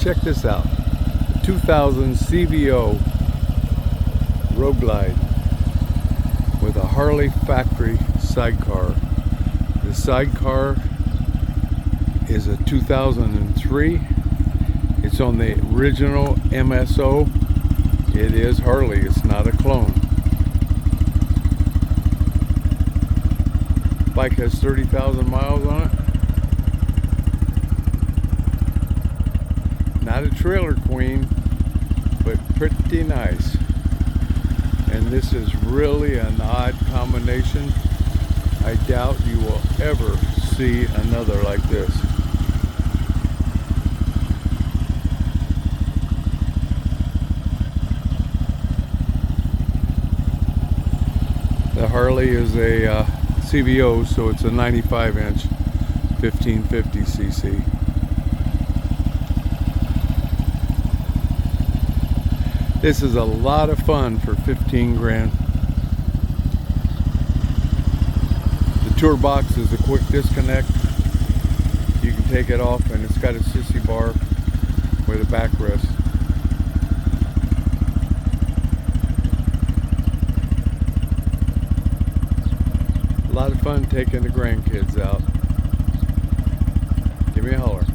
check this out. The 2000 CVO Road Glide with a Harley factory sidecar. The sidecar is a 2003. It's on the original MSO. It is Harley, it's not a clone. Bike has 30,000 miles on it. Not a trailer queen, but pretty nice. And this is really an odd combination. I doubt you will ever see another like this. The Harley is a CVO, so it's a 95-inch 1550cc. This is a lot of fun for 15 grand. The tour box is a quick disconnect. You can take it off, and it's got a sissy bar with a backrest. A lot of fun taking the grandkids out. Give me a holler.